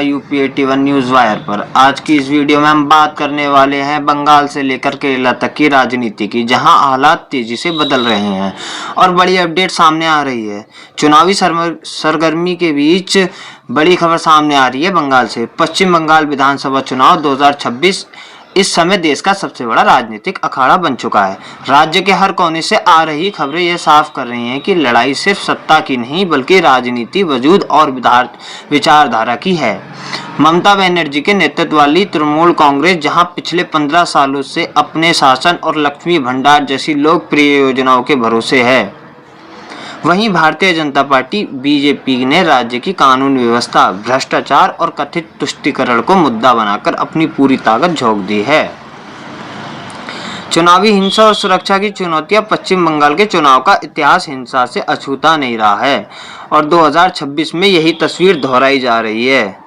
UP 81 news wire पर। आज की इस वीडियो में हम बात करने वाले हैं बंगाल से लेकर केरला तक की राजनीति की, जहां हालात तेजी से बदल रहे हैं और बड़ी अपडेट सामने आ रही है। चुनावी सरगर्मी के बीच बड़ी खबर सामने आ रही है बंगाल से। पश्चिम बंगाल विधानसभा चुनाव 2026 इस समय देश का सबसे बड़ा राजनीतिक अखाड़ा बन चुका है। राज्य के हर कोने से आ रही खबरें यह साफ कर रही हैं कि लड़ाई सिर्फ सत्ता की नहीं बल्कि राजनीति, वजूद और विचारधारा की है। ममता बनर्जी के नेतृत्व वाली तृणमूल कांग्रेस, जहां पिछले 15 सालों से अपने शासन और लक्ष्मी भंडार जैसी लोकप्रिय योजनाओं के भरोसे है, वहीं भारतीय जनता पार्टी बीजेपी ने राज्य की कानून व्यवस्था, भ्रष्टाचार और कथित तुष्टीकरण को मुद्दा बनाकर अपनी पूरी ताकत झोंक दी है। चुनावी हिंसा और सुरक्षा की चुनौतियां। पश्चिम बंगाल के चुनाव का इतिहास हिंसा से अछूता नहीं रहा है और 2026 में यही तस्वीर दोहराई जा रही है।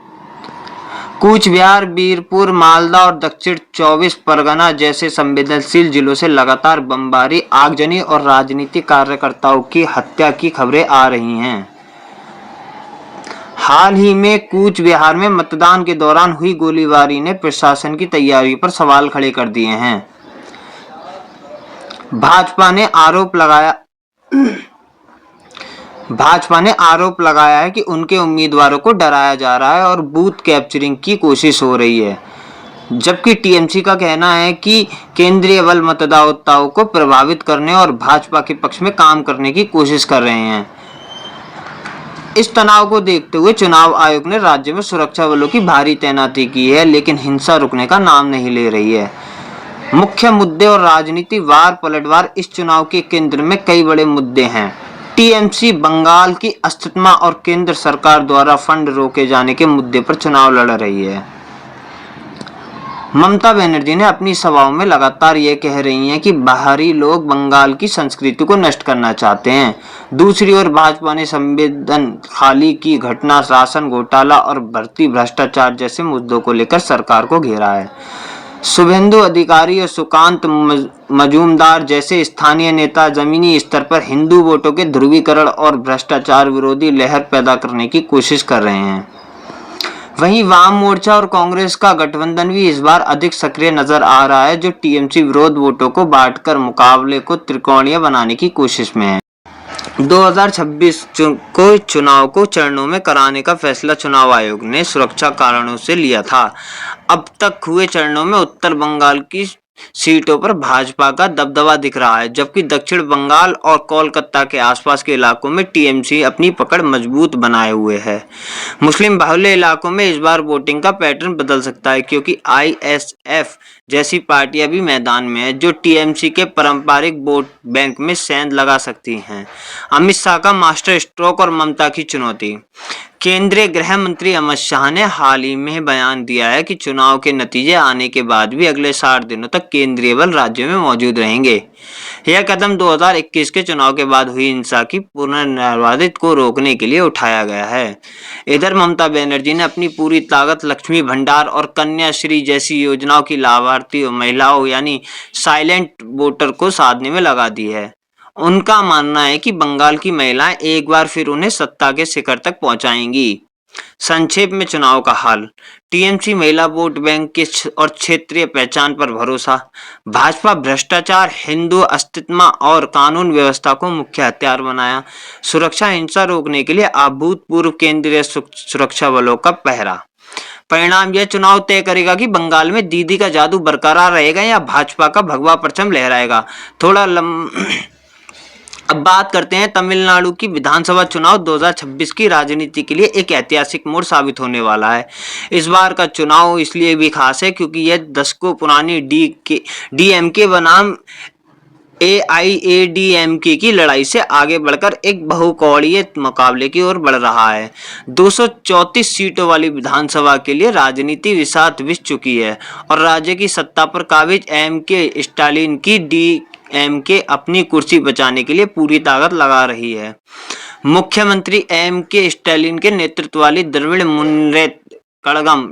कूच बिहार, बीरपुर, मालदा और दक्षिण 24 परगना जैसे संवेदनशील जिलों से लगातार बमबारी, आगजनी और राजनीतिक कार्यकर्ताओं की हत्या की खबरें आ रही हैं। हाल ही में कूच बिहार में मतदान के दौरान हुई गोलीबारी ने प्रशासन की तैयारी पर सवाल खड़े कर दिए हैं। भाजपा ने आरोप लगाया है कि उनके उम्मीदवारों को डराया जा रहा है और बूथ कैप्चरिंग की कोशिश हो रही है, जबकि टीएमसी का कहना है कि केंद्रीय बल मतदाताओं को प्रभावित करने और भाजपा के पक्ष में काम करने की कोशिश कर रहे हैं। इस तनाव को देखते हुए चुनाव आयोग ने राज्य में सुरक्षा बलों की भारी तैनाती की है, लेकिन हिंसा रुकने का नाम नहीं ले रही है। मुख्य मुद्दे और राजनीति वार पलटवार। इस चुनाव के केंद्र में कई बड़े मुद्दे हैं। टीएमसी बंगाल की अस्तित्व और केंद्र सरकार द्वारा फंड रोके जाने के मुद्दे पर चुनाव लड़ रही है। ममता बनर्जी ने अपनी सभाओं में लगातार ये कह रही हैं कि बाहरी लोग बंगाल की संस्कृति को नष्ट करना चाहते हैं। दूसरी ओर भाजपा ने संवेदन खाली की घटना, राशन घोटाला और भर्ती भ्रष्टाचार जैसे मुद्दों को लेकर सरकार को घेरा है। शुभेंदु अधिकारी और सुकांत मजूमदार जैसे स्थानीय नेता जमीनी स्तर पर हिंदू वोटों के ध्रुवीकरण और भ्रष्टाचार विरोधी लहर पैदा करने की कोशिश कर रहे हैं। वहीं वाम मोर्चा और कांग्रेस का गठबंधन भी इस बार अधिक सक्रिय नजर आ रहा है, जो टीएमसी विरोध वोटों को बांटकर मुकाबले को त्रिकोणीय बनाने की कोशिश में है। 2026 को चुनाव को चरणों में कराने का फैसला चुनाव आयोग ने सुरक्षा कारणों से लिया था। अब तक हुए चरणों में उत्तर बंगाल की सीटों पर भाजपा का दबदबा दिख रहा है, जबकि दक्षिण बंगाल और कोलकाता के आसपास के इलाकों में टीएमसी अपनी पकड़ मजबूत बनाए हुए है। मुस्लिम बाहुल्य इलाकों में इस बार वोटिंग का पैटर्न बदल सकता है, क्योंकि आईएसएफ जैसी पार्टियां भी मैदान में है, जो टीएमसी के पारंपरिक वोट बैंक में सेंध लगा सकती हैं। अमित शाह का मास्टर स्ट्रोक और ममता की चुनौती। केंद्रीय गृह मंत्री अमित शाह ने हाल ही में बयान दिया है कि चुनाव के नतीजे आने के बाद भी अगले 60 दिनों तक केंद्रीय बल राज्य में मौजूद रहेंगे। यह कदम 2021 के चुनाव के बाद हुई हिंसा की पुनरावृत्ति को रोकने के लिए उठाया गया है। इधर ममता बनर्जी ने अपनी पूरी ताकत लक्ष्मी भंडार और कन्याश्री जैसी योजनाओं की लाभार्थी महिलाओं यानी साइलेंट वोटर को साधने में लगा दी है। उनका मानना है कि बंगाल की महिलाएं एक बार फिर उन्हें सत्ता के शिखर तक पहुंचाएंगी। संक्षेप में चुनाव का हाल। टीएमसी महिला वोट बैंक के और क्षेत्रीय पहचान पर भरोसा। भाजपा भ्रष्टाचार, हिंदू अस्तित्व और कानून व्यवस्था को मुख्य हथियार बनाया। सुरक्षा हिंसा रोकने के लिए अभूतपूर्व केंद्रीय सुरक्षा बलों का पहरा। परिणाम यह चुनाव तय करेगा कि बंगाल में दीदी का जादू बरकरार रहेगा या भाजपा का भगवा परचम लहराएगा। अब बात करते हैं तमिलनाडु की विधानसभा चुनाव 2026 की राजनीति के लिए एक ऐतिहासिक मोड़ साबित होने वाला है। इस बार का चुनाव इसलिए भी खास है क्योंकि यह दशकों पुरानी डीएमके बनाम एआईएडीएमके की लड़ाई से आगे बढ़कर एक बहुकोणीय मुकाबले की ओर बढ़ रहा है। 234 सीटों वाली विधानसभा के लिए राजनीति विषाद विस चुकी है और राज्य की सत्ता पर काबिज एमके स्टालिन की डीएमके अपनी कुर्सी बचाने के लिए पूरी ताकत लगा रही है। मुख्यमंत्री एमके स्टालिन के नेतृत्व वाली द्रविड़ मुन्नेत्र कड़गम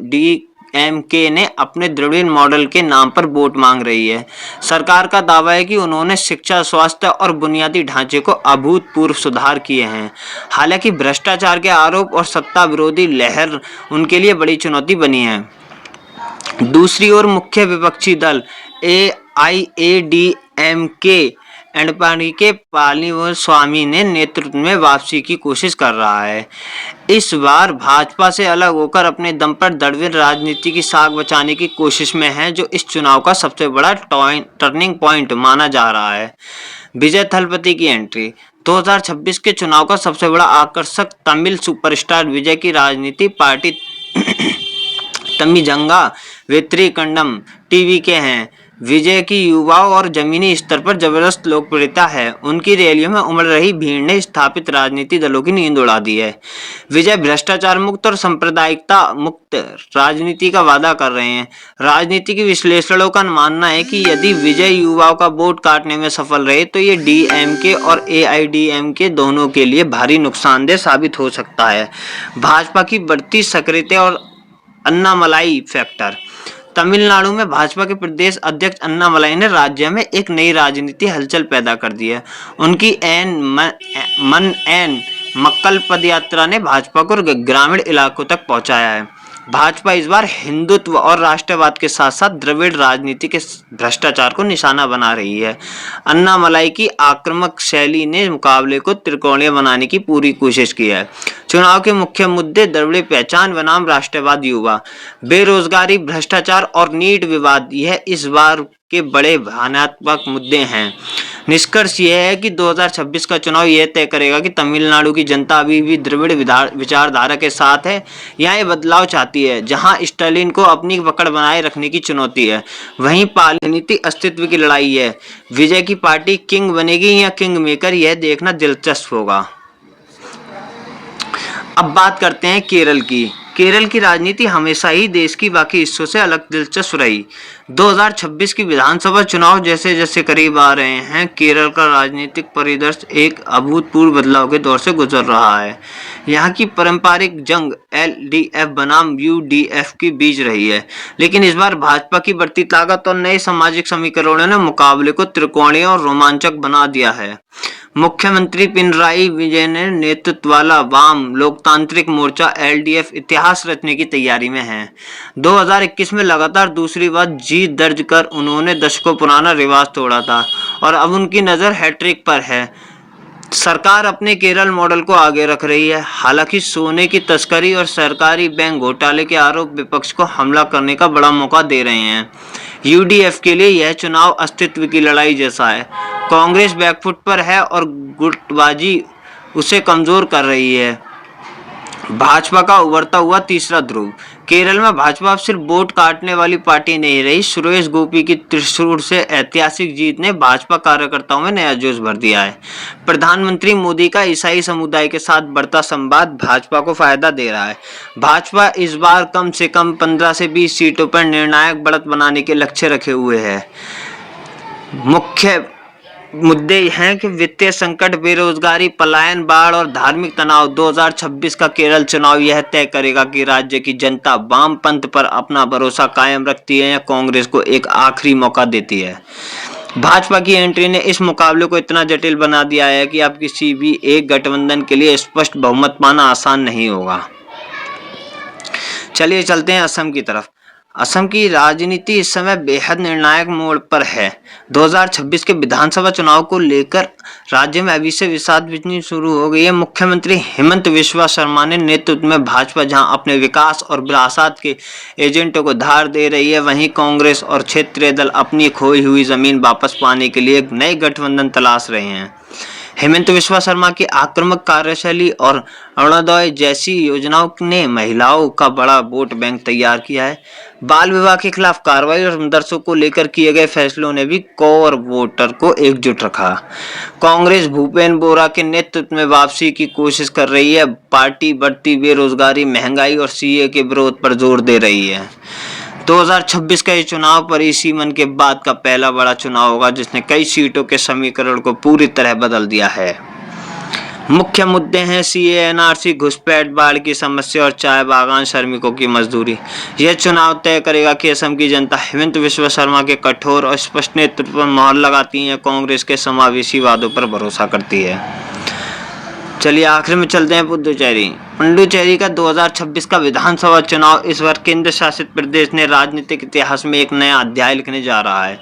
डीएमके ने अपने द्रविड़ मॉडल के नाम पर वोट मांग रही है। सरकार का दावा है कि उन्होंने शिक्षा, स्वास्थ्य और बुनियादी ढांचे को अभूतपूर्व सुधार किए हैं। हालांकि भ्रष्टाचार के आरोप और सत्ता विरोधी लहर उनके लिए बड़ी चुनौती बनी है। दूसरी ओर मुख्य विपक्षी दल एआईएडीएमके एडपाडी के पलानीस्वामी ने नेतृत्व में वापसी की कोशिश कर रहा है। इस बार भाजपा से अलग होकर अपने दम पर द्रविड़ राजनीति की साख बचाने की कोशिश में है, जो इस चुनाव का सबसे बड़ा टर्निंग पॉइंट माना जा रहा है। विजय थलपति की एंट्री। 2026 के चुनाव का सबसे बड़ा आकर्षक तमिल सुपरस्टार विजय की राजनीति पार्टी तमिजंगा वेत्रिकंडम टीवी के हैं। विजय की युवाओं और जमीनी स्तर पर जबरदस्त लोकप्रियता है। उनकी रैलियों में उमड़ रही भीड़ ने स्थापित राजनीतिक दलों की नींद उड़ा दी है। विजय भ्रष्टाचार मुक्त और सांप्रदायिकता मुक्त राजनीति का वादा कर रहे हैं। राजनीति के विश्लेषकों का मानना है कि यदि विजय युवाओं का वोट काटने में सफल रहे तो ये डीएमके और एआईडीएमके दोनों के लिए भारी नुकसानदेह साबित हो सकता है। भाजपा की बढ़ती सक्रियता और अन्नामलाई फैक्टर। तमिलनाडु में भाजपा के प्रदेश अध्यक्ष अन्नामलाई ने राज्य में एक नई राजनीति हलचल पैदा कर दी है। उनकी एन मक्कल पदयात्रा ने भाजपा को ग्रामीण इलाकों तक पहुंचाया है। भाजपा इस बार हिंदुत्व और राष्ट्रवाद के साथ साथ द्रविड़ राजनीति के भ्रष्टाचार को निशाना बना रही है। अन्नामलाई की आक्रामक शैली ने मुकाबले को त्रिकोणीय बनाने की पूरी कोशिश की है। चुनाव के मुख्य मुद्दे द्रविड़ पहचान बनाम राष्ट्रवाद, युवा, बेरोजगारी, भ्रष्टाचार और नीट विवाद यह इस बार के बड़े भावनात्मक मुद्दे हैं। निष्कर्ष यह है कि 2026 का चुनाव यह तय करेगा कि तमिलनाडु की जनता अभी भी द्रविड़ विचारधारा के साथ है या ये बदलाव चाहती है। जहां स्टालिन को अपनी पकड़ बनाए रखने की चुनौती है, वहीं राजनीति अस्तित्व की लड़ाई है। विजय की पार्टी किंग बनेगी या किंग मेकर, यह देखना दिलचस्प होगा। अब बात करते हैं केरल की। केरल की राजनीति हमेशा ही देश की बाकी हिस्सों से अलग दिलचस्प रही। 2026 की विधानसभा चुनाव जैसे जैसे करीब आ रहे हैं, केरल का राजनीतिक परिदृश्य एक अभूतपूर्व बदलाव के दौर से गुजर रहा है। यहाँ की पारंपरिक जंग एलडीएफ बनाम यूडीएफ के बीच रही है, लेकिन इस बार भाजपा की बढ़ती ताकत और नए सामाजिक समीकरणों ने मुकाबले को त्रिकोणीय और रोमांचक बना दिया है। मुख्यमंत्री पिनराई विजयन ने नेतृत्व वाला वाम लोकतांत्रिक मोर्चा एलडीएफ इतिहास रचने की तैयारी में है। 2021 में लगातार दूसरी बार जीत दर्ज कर उन्होंने दशकों पुराना रिवाज तोड़ा था और अब उनकी नज़र हैट्रिक पर है। सरकार अपने केरल मॉडल को आगे रख रही है। हालांकि सोने की तस्करी और सरकारी बैंक घोटाले के आरोप विपक्ष को हमला करने का बड़ा मौका दे रहे हैं। यूडीएफ के लिए यह चुनाव अस्तित्व की लड़ाई जैसा है। कांग्रेस बैकफुट पर है और गुटबाजी उसे कमजोर कर रही है। भाजपा का उभरता हुआ तीसरा ध्रुव। केरल में भाजपा अब सिर्फ वोट काटने वाली पार्टी नहीं रही। सुरेश गोपी की त्रिशूल से ऐतिहासिक जीत ने भाजपा कार्यकर्ताओं में नया जोश भर दिया है। प्रधानमंत्री मोदी का ईसाई समुदाय के साथ बढ़ता संवाद भाजपा को फायदा दे रहा है। भाजपा इस बार कम से कम 15 से 20 सीटों पर निर्णायक बढ़त बनाने के लक्ष्य रखे हुए है। मुख्य मुद्दे हैं कि वित्तीय संकट, बेरोजगारी, पलायन, बाढ़ और धार्मिक तनाव। 2026 का केरल चुनाव यह तय करेगा कि राज्य की जनता वामपंथ पर अपना भरोसा कायम रखती है या कांग्रेस को एक आखिरी मौका देती है। भाजपा की एंट्री ने इस मुकाबले को इतना जटिल बना दिया है कि अब किसी भी एक गठबंधन के लिए स्पष्ट बहुमत पाना आसान नहीं होगा। चलिए चलते हैं असम की तरफ। असम की राजनीति इस समय बेहद निर्णायक मोड़ पर है। 2026 के विधानसभा चुनाव को लेकर राज्य में अभी से विषाद बिजनी शुरू हो गई है। मुख्यमंत्री हेमंत बिस्वा शर्मा ने नेतृत्व में भाजपा जहां अपने विकास और विरासत के एजेंटों को धार दे रही है, वहीं कांग्रेस और क्षेत्रीय दल अपनी खोई हुई जमीन वापस पाने के लिए एक नए गठबंधन तलाश रहे हैं। हेमंत बिस्वा शर्मा की आक्रामक कार्यशैली और अरुणोदय जैसी योजनाओं ने महिलाओं का बड़ा वोट बैंक तैयार किया है। बाल विवाह के खिलाफ कार्रवाई और मदरसों को लेकर किए गए फैसलों ने भी कोर वोटर को एकजुट रखा। कांग्रेस भूपेन बोरा के नेतृत्व में वापसी की कोशिश कर रही है। पार्टी बढ़ती बेरोजगारी, महंगाई और सीए के विरोध पर जोर दे रही है। 2026 का ये चुनाव परिसीमन के बाद का पहला बड़ा चुनाव होगा, जिसने कई सीटों के समीकरण को पूरी तरह बदल दिया है। मुख्य मुद्दे हैं सीए, एनआरसी, घुसपैठ, बाढ़ की समस्या और चाय बागान श्रमिकों की मजदूरी। यह चुनाव तय करेगा कि असम की जनता हेमंत बिस्वा शर्मा के कठोर और स्पष्ट नेतृत्व पर मोहर लगाती है, कांग्रेस के समावेशी वादों पर भरोसा करती है। चलिए आखिर में चलते हैं पुडुचेरी का 2026 का विधानसभा चुनाव इस बार केंद्र शासित प्रदेश ने राजनीतिक इतिहास में एक नया अध्याय लिखने जा रहा है।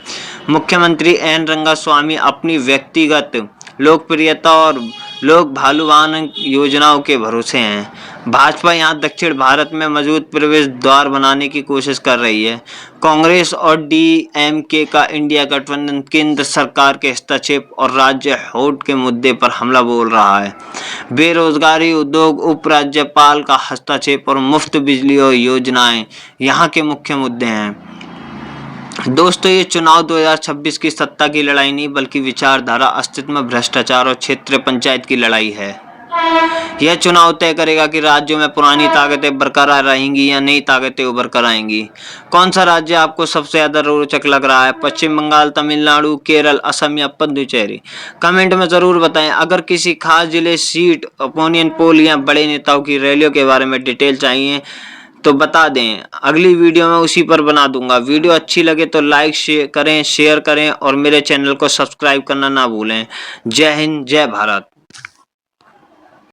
मुख्यमंत्री एन रंगास्वामी अपनी व्यक्तिगत लोकप्रियता और लोक भालुवान योजनाओं के भरोसे हैं। भाजपा यहां दक्षिण भारत में मजबूत प्रवेश द्वार बनाने की कोशिश कर रही है। कांग्रेस और डीएमके का इंडिया गठबंधन केंद्र सरकार के हस्तक्षेप और राज्य होड़ के मुद्दे पर हमला बोल रहा है। बेरोजगारी, उद्योग, उपराज्यपाल का हस्तक्षेप और मुफ्त बिजली और योजनाएं यहाँ के मुख्य मुद्दे हैं। दोस्तों, ये चुनाव 2026 की सत्ता की लड़ाई नहीं बल्कि विचारधारा, अस्तित्व, भ्रष्टाचार और क्षेत्रीय पंचायत की लड़ाई है। यह चुनाव तय करेगा कि राज्यों में पुरानी ताकतें बरकरार रहेंगी या नई ताकतें उभर कर आएंगी। कौन सा राज्य आपको सबसे ज्यादा रोचक लग रहा है? पश्चिम बंगाल, तमिलनाडु, केरल, असम या पुडुचेरी? कमेंट में जरूर बताएं। अगर किसी खास जिले, सीट, ओपिनियन पोल या बड़े नेताओं की रैलियों के बारे में डिटेल चाहिए तो बता दें, अगली वीडियो में उसी पर बना दूंगा। वीडियो अच्छी लगे तो लाइक शेयर करें और मेरे चैनल को सब्सक्राइब करना ना भूलें। जय हिंद, जय भारत।